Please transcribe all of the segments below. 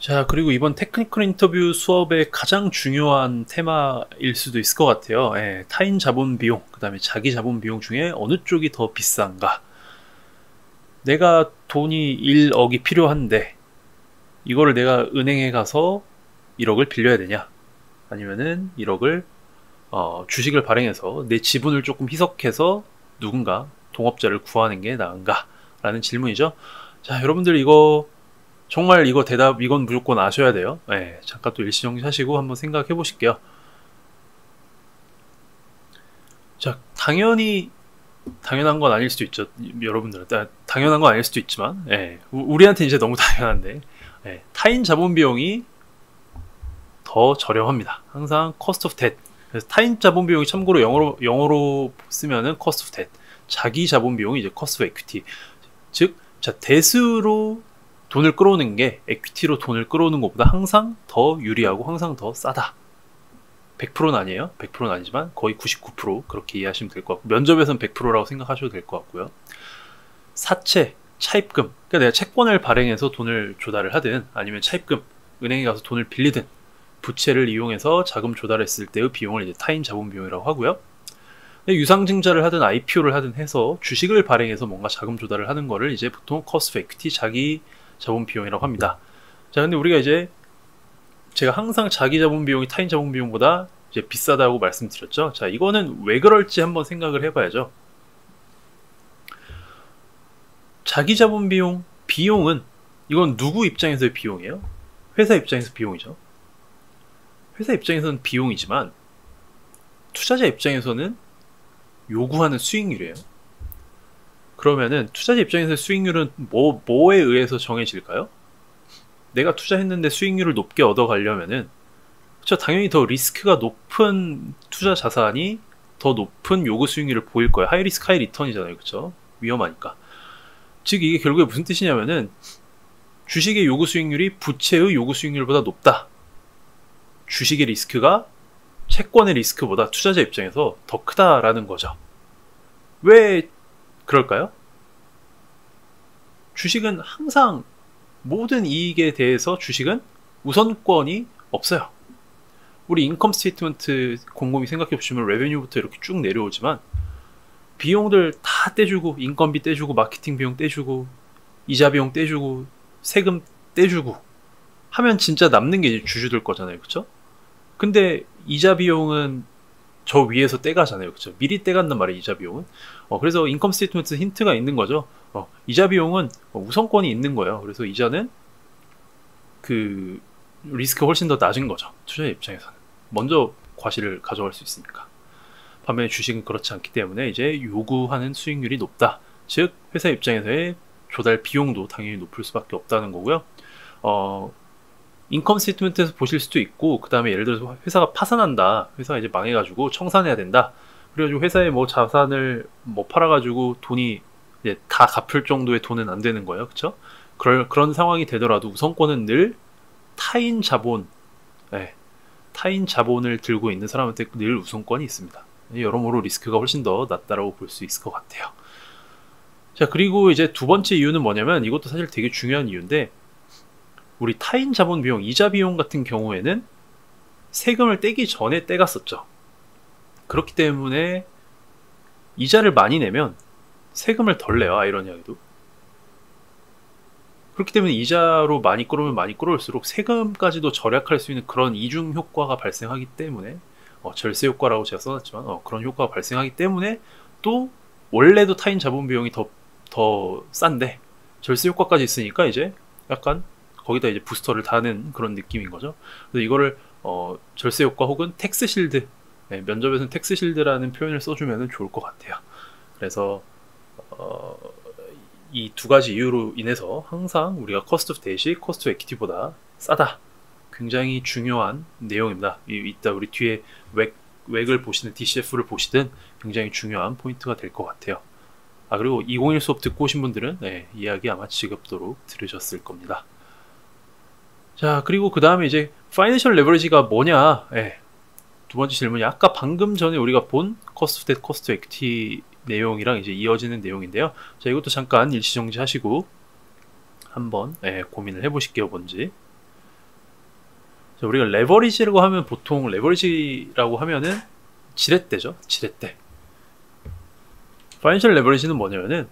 자, 그리고 이번 테크니컬 인터뷰 수업의 가장 중요한 테마일 수도 있을 것 같아요. 타인 자본 비용, 그 다음에 자기 자본 비용 중에 어느 쪽이 더 비싼가? 내가 돈이 1억이 필요한데, 이거를 내가 은행에 가서 1억을 빌려야 되냐? 아니면은 1억을 주식을 발행해서 내 지분을 조금 희석해서 누군가 동업자를 구하는 게 나은가? 라는 질문이죠. 자, 여러분들 정말 이건 무조건 아셔야 돼요. 잠깐 또 일시정지 하시고 한번 생각해 보실게요. 자, 당연한 건 아닐 수도 있죠. 여러분들은 당연한 건 아닐 수도 있지만, 우리한테 이제 너무 당연한데, 타인 자본 비용이 더 저렴합니다. 항상 cost of debt. 그래서 타인 자본 비용이 참고로 영어로 쓰면은 cost of debt. 자기 자본 비용이 이제 cost of equity. 즉, 자, debt로 돈을 끌어오는 게 에퀴티로 돈을 끌어오는 것보다 항상 더 유리하고 항상 더 싸다. 100%는 아니에요. 100%는 아니지만 거의 99% 그렇게 이해하시면 될 것 같고, 면접에서는 100%라고 생각하셔도 될 것 같고요. 사채, 차입금, 그러니까 내가 채권을 발행해서 돈을 조달을 하든 아니면 차입금, 은행에 가서 돈을 빌리든 부채를 이용해서 자금 조달했을 때의 비용을 이제 타인 자본 비용이라고 하고요. 유상증자를 하든 IPO를 하든 해서 주식을 발행해서 뭔가 자금 조달을 하는 거를 이제 보통 cost of equity, 자기 자본 비용이라고 합니다. 자, 근데 우리가 이제 제가 항상 자기 자본 비용이 타인 자본 비용보다 이제 비싸다고 말씀드렸죠. 자, 이거는 왜 그럴지 한번 생각을 해봐야죠. 자기 자본 비용은 이건 누구 입장에서의 비용이에요? 회사 입장에서 비용이죠. 회사 입장에서는 비용이지만 투자자 입장에서는 요구하는 수익률이에요. 그러면은 투자자 입장에서 수익률은 뭐에 의해서 정해질까요? 내가 투자했는데 수익률을 높게 얻어가려면은, 그쵸, 당연히 더 리스크가 높은 투자 자산이 더 높은 요구 수익률을 보일 거예요. 하이 리스크 하이 리턴이잖아요. 그쵸? 위험하니까. 즉 이게 결국에 무슨 뜻이냐면은 주식의 요구 수익률이 부채의 요구 수익률보다 높다. 주식의 리스크가 채권의 리스크보다 투자자 입장에서 더 크다라는 거죠. 왜 그럴까요? 주식은 항상 모든 이익에 대해서 주식은 우선권이 없어요. 우리 인컴 스테이트먼트 곰곰이 생각해 보시면 레베뉴부터 이렇게 쭉 내려오지만 비용들 다 떼주고, 인건비 떼주고, 마케팅 비용 떼주고, 이자 비용 떼주고, 세금 떼주고 하면 진짜 남는 게 이제 주주들 거잖아요. 그쵸? 근데 이자 비용은 저 위에서 떼가잖아요. 그쵸? 미리 떼간단 말이에요. 이자 비용은. 그래서 인컴 스테이트먼트 힌트가 있는 거죠. 이자 비용은 우선권이 있는 거예요. 그래서 이자는 그 리스크가 훨씬 더 낮은 거죠. 투자자 입장에서는 먼저 과실을 가져갈 수 있으니까. 반면에 주식은 그렇지 않기 때문에 이제 요구하는 수익률이 높다. 즉 회사 입장에서의 조달 비용도 당연히 높을 수밖에 없다는 거고요. 인컴 스테이트먼트에서 보실 수도 있고, 그 다음에 예를 들어서 회사가 파산한다, 회사가 이제 망해가지고 청산해야 된다, 그래가지고 회사에 뭐 자산을 뭐 팔아가지고 돈이 이제 다 갚을 정도의 돈은 안 되는 거예요. 그쵸? 그런 상황이 되더라도 우선권은 늘 타인 자본을 들고 있는 사람한테 늘 우선권이 있습니다. 여러모로 리스크가 훨씬 더 낮다라고 볼 수 있을 것 같아요. 자, 그리고 이제 두 번째 이유는 뭐냐면, 이것도 사실 되게 중요한 이유인데, 우리 타인 자본 비용, 이자 비용 같은 경우에는 세금을 떼기 전에 떼갔었죠. 그렇기 때문에 이자를 많이 내면 세금을 덜 내요. 아이러니하게도. 그렇기 때문에 이자로 많이 끌어오면 많이 끌어올수록 세금까지도 절약할 수 있는 그런 이중 효과가 발생하기 때문에, 절세 효과라고 제가 써놨지만 그런 효과가 발생하기 때문에, 또 원래도 타인 자본 비용이 더 싼데 절세 효과까지 있으니까 이제 약간 거기다 이제 부스터를 다는 그런 느낌인 거죠. 그래서 이거를 절세 효과 혹은 텍스 실드, 면접에서는 텍스 실드라는 표현을 써주면 좋을 것 같아요. 그래서 이 두 가지 이유로 인해서 항상 우리가 cost of debt이 cost of equity보다 싸다. 굉장히 중요한 내용입니다. 이따 우리 뒤에 웩을 보시든 DCF를 보시든 굉장히 중요한 포인트가 될 것 같아요. 그리고 201 수업 듣고 오신 분들은 이야기 아마 지겹도록 들으셨을 겁니다. 자, 그리고 그 다음에 이제 파이낸셜 레버리지가 뭐냐. 두 번째 질문이 아까 방금 전에 우리가 본 cost of debt, cost of equity 내용이랑 이제 이어지는 내용인데요. 자, 이것도 잠깐 일시정지 하시고 한번 고민을 해보실게요. 뭔지. 우리가 레버리지라고 하면 보통 레버리지라고 하면은 지렛대죠. 지렛대. 파이낸셜 레버리지는 뭐냐면은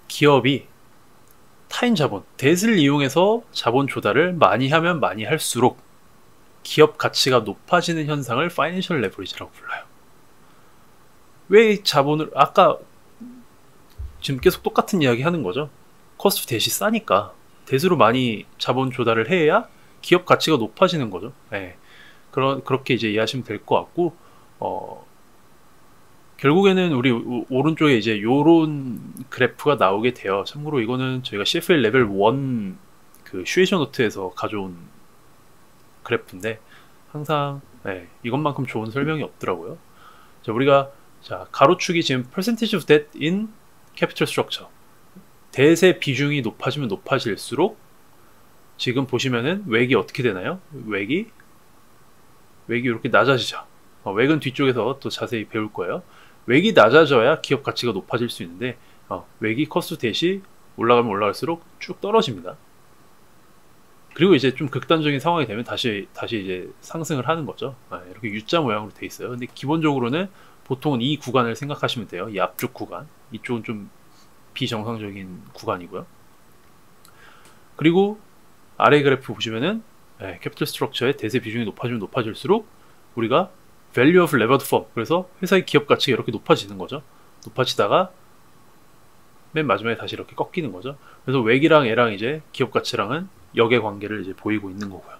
기업이 타인 자본, 뎃을 이용해서 자본 조달을 많이 하면 많이 할수록 기업 가치가 높아지는 현상을 파이낸셜 레버리지라고 불러요. 왜 자본을, 아까 지금 계속 똑같은 이야기 하는 거죠. 코스트 뎃이 싸니까 뎃으로 많이 자본 조달을 해야 기업 가치가 높아지는 거죠. 네. 그렇게 이제 이해하시면 될 것 같고, 결국에는 우리 오른쪽에 이제 요런 그래프가 나오게 돼요. 참고로 이거는 저희가 CFA 레벨 1 그 슈에이션 노트에서 가져온 그래프인데, 항상 이것만큼 좋은 설명이 없더라고요. 자, 우리가 가로축이 지금 percentage of debt in capital structure, 뎃의 비중이 높아지면 높아질수록 지금 보시면은 웩이 어떻게 되나요? 웩이 이렇게 낮아지죠. 웩은 뒤쪽에서 또 자세히 배울 거예요. 웩이 낮아져야 기업 가치가 높아질 수 있는데, 웩이 코스트 뎃이 올라가면 올라갈수록 쭉 떨어집니다. 그리고 이제 좀 극단적인 상황이 되면 다시 이제 상승을 하는 거죠. 이렇게 U자 모양으로 돼 있어요. 근데 기본적으로는 보통은 이 구간을 생각하시면 돼요. 이 앞쪽 구간. 이쪽은 좀 비정상적인 구간이고요. 그리고 아래 그래프 보시면은 캐피털 스트럭처의 뎃의 비중이 높아지면 높아질수록 우리가 value of levered firm, 그래서 회사의 기업 가치가 이렇게 높아지는 거죠. 높아지다가 맨 마지막에 다시 이렇게 꺾이는 거죠. 그래서 웩이랑 얘랑 이제 기업 가치랑은 역의 관계를 이제 보이고 있는 거고요.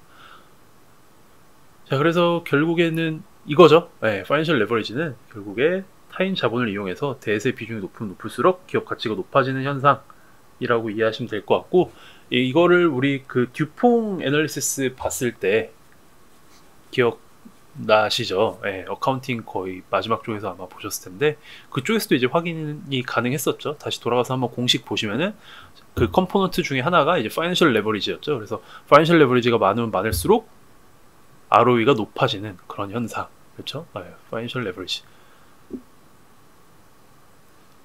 자, 그래서 결국에는 이거죠. 파이낸셜 레버리지는 결국에 타인 자본을 이용해서 뎃의 비중이 높으면 높을수록 기업 가치가 높아지는 현상이라고 이해하시면 될 것 같고, 이거를 우리 그 듀퐁 애널리시스 봤을 때 기억나시죠? 어카운팅 거의 마지막 쪽에서 아마 보셨을 텐데, 그쪽에서도 이제 확인이 가능했었죠. 다시 돌아가서 한번 공식 보시면은 그 컴포넌트 중에 하나가 이제 파이낸셜 레버리지였죠. 그래서 파이낸셜 레버리지가 많으면 많을수록 ROE가 높아지는 그런 현상, 그렇죠? 파이낸셜 레버리지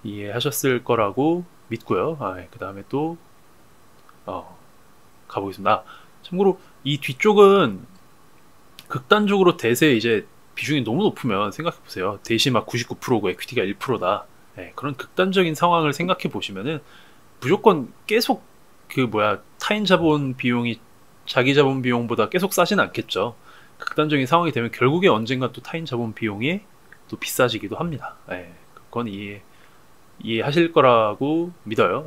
이해하셨을 거라고 믿고요. 그 다음에 또 가보겠습니다. 참고로 이 뒤쪽은 극단적으로 뎃의 이제 비중이 너무 높으면 생각해보세요. 뎃이 막 99%고 에퀴티가 1%다. 그런 극단적인 상황을 생각해 보시면은 무조건 계속 타인 자본 비용이 자기 자본 비용보다 계속 싸진 않겠죠. 극단적인 상황이 되면 결국에 언젠가 또 타인 자본 비용이 또 비싸지기도 합니다. 그건 이해하실 거라고 믿어요.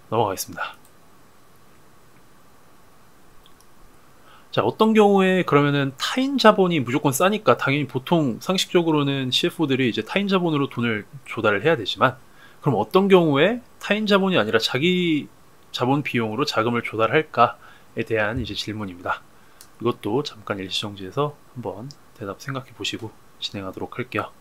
넘어가겠습니다. 자, 어떤 경우에 그러면은 타인 자본이 무조건 싸니까 당연히 보통 상식적으로는 CFO들이 이제 타인 자본으로 돈을 조달을 해야 되지만, 그럼 어떤 경우에 타인 자본이 아니라 자기 자본 비용으로 자금을 조달할까에 대한 이제 질문입니다. 이것도 잠깐 일시정지해서 한번 대답 생각해 보시고 진행하도록 할게요.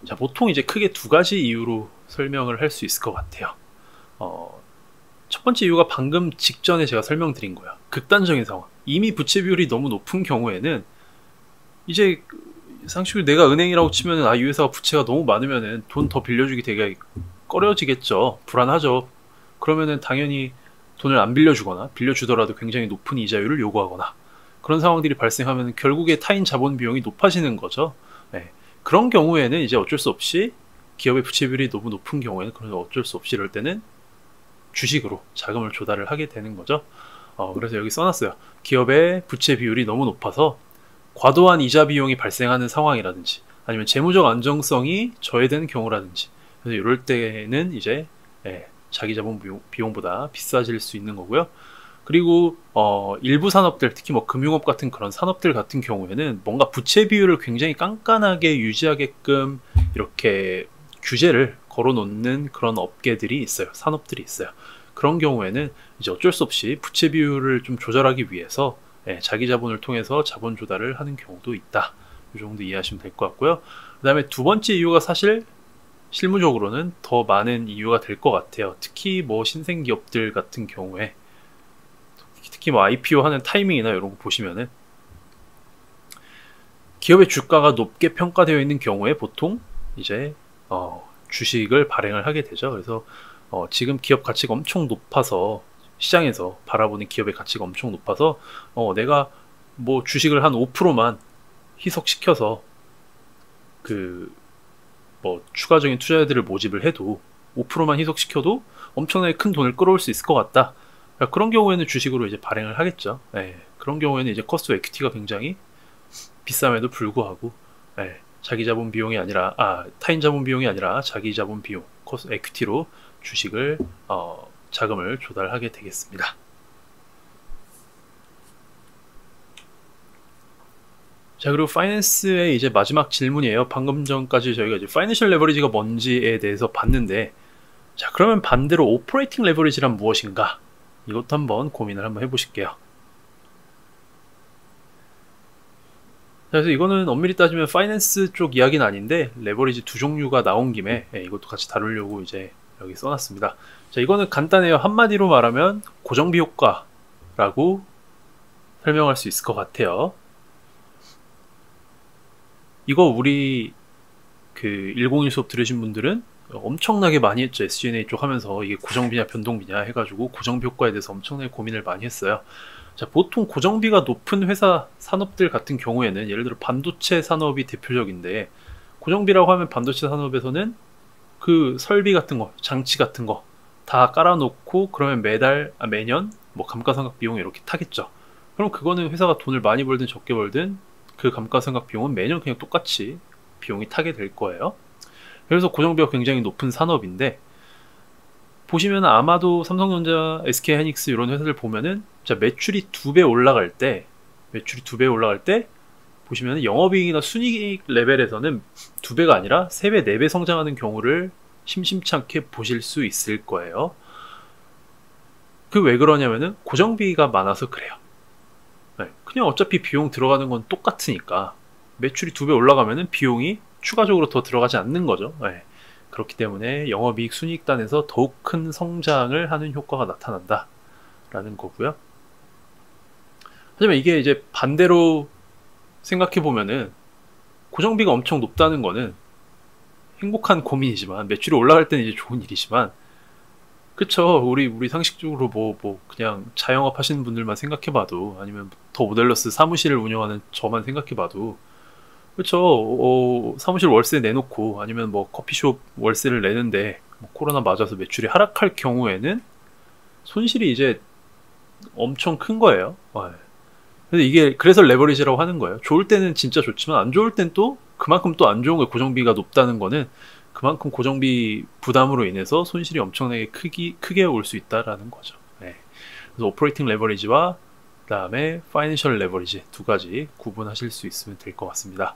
자, 보통 이제 크게 두 가지 이유로 설명을 할 수 있을 것 같아요. 첫 번째 이유가 방금 직전에 제가 설명드린 거예요. 극단적인 상황. 이미 부채 비율이 너무 높은 경우에는 이제 상식적으로 내가 은행이라고 치면은 이 회사가 부채가 너무 많으면은 돈 더 빌려주기 되게 꺼려지겠죠. 불안하죠. 그러면은 당연히 돈을 안 빌려주거나 빌려주더라도 굉장히 높은 이자율을 요구하거나 그런 상황들이 발생하면 결국에 타인 자본 비용이 높아지는 거죠. 그런 경우에는 이제 어쩔 수 없이 기업의 부채 비율이 너무 높은 경우에는 그런 어쩔 수 없이 이럴 때는 주식으로 자금을 조달을 하게 되는 거죠. 그래서 여기 써놨어요. 기업의 부채 비율이 너무 높아서 과도한 이자 비용이 발생하는 상황이라든지 아니면 재무적 안정성이 저해되는 경우라든지, 그래서 이럴 때는 이제 자기 자본 비용보다 비싸질 수 있는 거고요. 그리고 일부 산업들, 특히 뭐 금융업 같은 그런 산업들 같은 경우에는 뭔가 부채 비율을 굉장히 깐깐하게 유지하게끔 이렇게 규제를 걸어놓는 그런 업계들이 있어요. 산업들이 있어요. 그런 경우에는 이제 어쩔 수 없이 부채 비율을 좀 조절하기 위해서 자기 자본을 통해서 자본 조달을 하는 경우도 있다. 이 정도 이해하시면 될 것 같고요. 그 다음에 두 번째 이유가 사실 실무적으로는 더 많은 이유가 될 것 같아요. 특히 뭐 신생 기업들 같은 경우에, 특히 뭐 IPO 하는 타이밍이나 이런 거 보시면은 기업의 주가가 높게 평가되어 있는 경우에 보통 이제 주식을 발행을 하게 되죠. 그래서 지금 기업 가치가 엄청 높아서 시장에서 바라보는 기업의 가치가 엄청 높아서 내가 뭐 주식을 한 5%만 희석시켜서 그 뭐 추가적인 투자자들을 모집을 해도 5%만 희석시켜도 엄청나게 큰 돈을 끌어올 수 있을 것 같다. 그러니까 그런 경우에는 주식으로 이제 발행을 하겠죠. 예, 그런 경우에는 이제 커스트 에퀴티가 굉장히 비쌈에도 불구하고 자기 자본 비용이 아니라 타인 자본 비용이 아니라 자기 자본 비용 커스트 에퀴티로 주식을 자금을 조달하게 되겠습니다. 자, 그리고 파이낸스의 이제 마지막 질문이에요. 방금 전까지 저희가 이제 파이낸셜 레버리지가 뭔지에 대해서 봤는데, 자, 그러면 반대로 오퍼레이팅 레버리지란 무엇인가? 이것도 한번 고민을 한번 해보실게요. 자, 그래서 이거는 엄밀히 따지면 파이낸스 쪽 이야기는 아닌데 레버리지 두 종류가 나온 김에 이것도 같이 다루려고 이제 여기 써놨습니다. 자, 이거는 간단해요. 한마디로 말하면 고정비 효과라고 설명할 수 있을 것 같아요. 이거 우리 그 101 수업 들으신 분들은 엄청나게 많이 했죠. SG&A 쪽 하면서 이게 고정비냐 변동비냐 해가지고 고정비 효과에 대해서 엄청나게 고민을 많이 했어요. 자, 보통 고정비가 높은 회사 산업들 같은 경우에는 예를 들어 반도체 산업이 대표적인데, 고정비라고 하면 반도체 산업에서는 그 설비 같은 거, 장치 같은 거 다 깔아놓고 그러면 매년 뭐 감가상각 비용 이렇게 타겠죠. 그럼 그거는 회사가 돈을 많이 벌든 적게 벌든 그 감가상각 비용은 매년 그냥 똑같이 비용이 타게 될 거예요. 그래서 고정비가 굉장히 높은 산업인데, 보시면 아마도 삼성전자, SK하이닉스 이런 회사들 보면은 자, 매출이 2배 올라갈 때 보시면 영업이익이나 순이익 레벨에서는 2배가 아니라 3배, 4배 성장하는 경우를 심심치 않게 보실 수 있을 거예요. 그 왜 그러냐면은 고정비가 많아서 그래요. 그냥 어차피 비용 들어가는 건 똑같으니까 매출이 2배 올라가면은 비용이 추가적으로 더 들어가지 않는 거죠. 그렇기 때문에 영업이익 순이익단에서 더욱 큰 성장을 하는 효과가 나타난다 라는 거고요. 하지만 이게 이제 반대로 생각해 보면은 고정비가 엄청 높다는 거는 행복한 고민이지만, 매출이 올라갈 때는 이제 좋은 일이지만, 그쵸, 우리 상식적으로 뭐 그냥 자영업 하시는 분들만 생각해 봐도, 아니면 더 모델러스 사무실을 운영하는 저만 생각해 봐도, 그쵸, 사무실 월세 내놓고 아니면 뭐 커피숍 월세를 내는데 뭐 코로나 맞아서 매출이 하락할 경우에는 손실이 이제 엄청 큰 거예요. 그래서 레버리지라고 하는 거예요. 좋을 때는 진짜 좋지만 안 좋을 땐 또 그만큼 또 안 좋은 거예요. 고정비가 높다는 거는 그만큼 고정비 부담으로 인해서 손실이 엄청나게 크게 올 수 있다라는 거죠. 그래서 오퍼레이팅 레버리지와 그다음에 파이낸셜 레버리지 두 가지 구분하실 수 있으면 될 것 같습니다.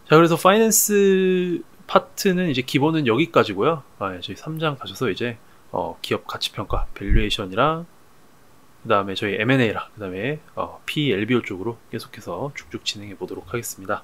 자, 그래서 파이낸스 파트는 이제 기본은 여기까지고요. 저희 3장 가셔서 이제 기업 가치평가, 밸류에이션이랑 그 다음에 저희 M&A랑 그 다음에 PE, LBO 쪽으로 계속해서 쭉쭉 진행해 보도록 하겠습니다.